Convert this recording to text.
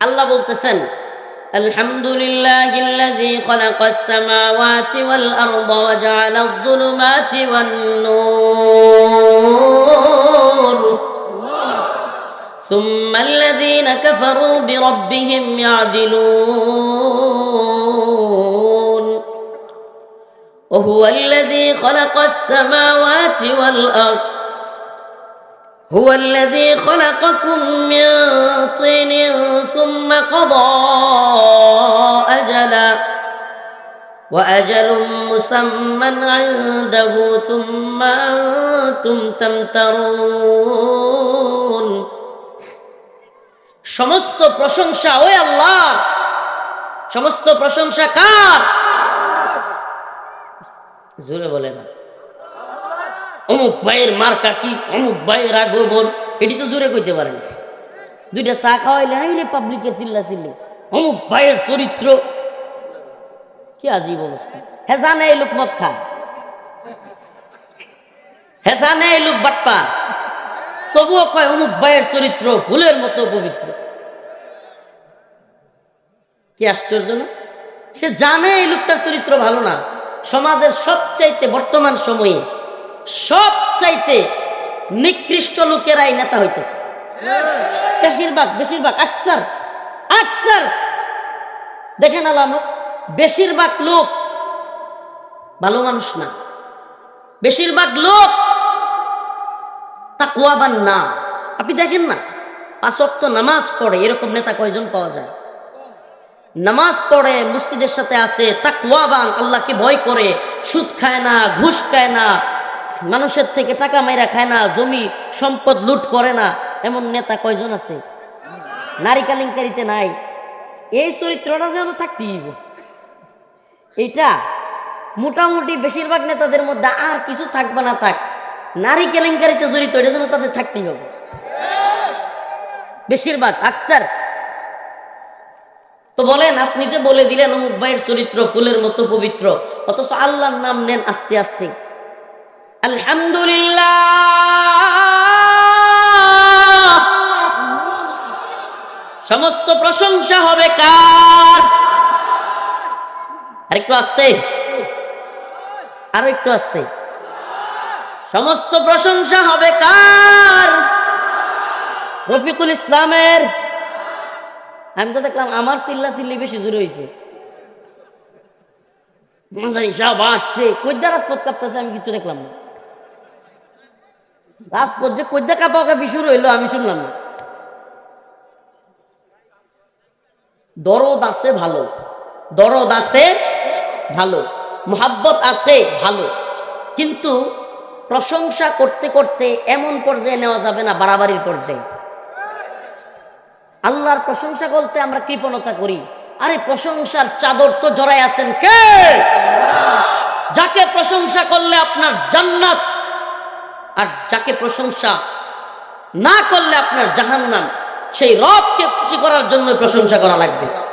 আল্লাহ বলতেছেন আলহামদুলিল্লাহিল্লাযী খালাকাস সামাওয়াতি ওয়াল আরদা ওয়া জাআলায যুলুমাতি ওয়ান নূর সুম্মাল্লাযীনা কাফারু বিরাব্বিহিম ইয়া'দিলুন ওয়া হুয়াল্লাযী খালাকাস সামাওয়াতি ওয়াল আরদ هو الذي خلقكم من طين ثم قضى أجلا وأجل مسمى عنده ثم أنتم تمترون সমস্ত প্রশংসা ওই আল্লাহর সমস্ত প্রশংসা কার জোরে বলে না অমুক ভাইয়ের মার্কা কি অমুক ভাইয়ের আগমন এটি তো জোরে কইতে পারেন দুইটা চা খাওয়াইলে হাই রে পাবলিকে চিল্লা চিল্লি অমুক ভাইয়ের চরিত্র কি আজীব অবস্থা হ্যাঁ জানে এই লোক মদ খান হ্যাঁ জানে এই লোক বাটপা তবুও কয় অমুক ভাইয়ের চরিত্র ফুলের মতো পবিত্র কি আশ্চর্য না সে জানে এই লোকটার চরিত্র ভালো না সমাজের সবচাইতে বর্তমান সময়ে সবচাইতে নিকৃষ্ট লোকেরাই নেতা হইতেছে বেশিরভাগ আকসার দেখেন আলামত বেশিরভাগ লোক ভালো মানুষ না বেশিরভাগ লোক তাকওয়াবান না আপনি দেখেন না 5 ওয়াক্ত নামাজ পড়ে এরকম নেতা কয়জন পাওয়া যায় নামাজ পড়ে মসজিদের সাথে আছে তাকওয়াবান আল্লাহকে ভয় করে সুদ খায় না ঘুষ খায় না মানুষের থেকে টাকা মাইরা খায় না জমি সম্পদ লুট করে না এমন নেতা কয়জন আছে নারী কেলেঙ্কারিতে নাই এই চরিত্রটা যেন থাকতেই এইটা মোটামুটি বেশিরভাগ নেতাদের মধ্যে আর কিছু থাকবে না থাক নারী কেলেঙ্কারিতে জড়িত এটা যেন তাদের থাকতেই হবে বেশিরভাগ আকসার তো বলেন আপনি যে বলে দিলেন অমুক ভাইয়ের চরিত্র ফুলের মতো পবিত্র অথচ আল্লাহর নাম নেন আস্তে আস্তে আলহামদুলিল্লাহ সমস্ত প্রশংসা হবে কার আরেকটু আস্তে সমস্ত প্রশংসা হবে কার রফিকুল ইসলামের আমি তো দেখলাম আমার চিল্লা চিল্লি বেশি জোরে হয়েছে সব আসছে কৈদ্যা রাজপথ কাঁপতেছে আমি কিছু দেখলাম না রাজপথ যে কৈদ্যা কাঁপাকাপি শুরু হইলো আমি শুনলাম না দরদ আছে ভালো মোহাব্বত আছে ভালো কিন্তু প্রশংসা করতে করতে এমন পর্যায়ে নেওয়া যাবে না বাড়াবাড়ির পর্যায়ে আল্লাহর প্রশংসা করতে আমরা কৃপণতা করি আরে প্রশংসার চাদর তো জড়াই আছেন কে যাকে প্রশংসা করলে আপনার জান্নাত আর যাকে প্রশংসা না করলে আপনার জাহান্নাম সেই রবকে খুশি করার জন্য প্রশংসা করা লাগবে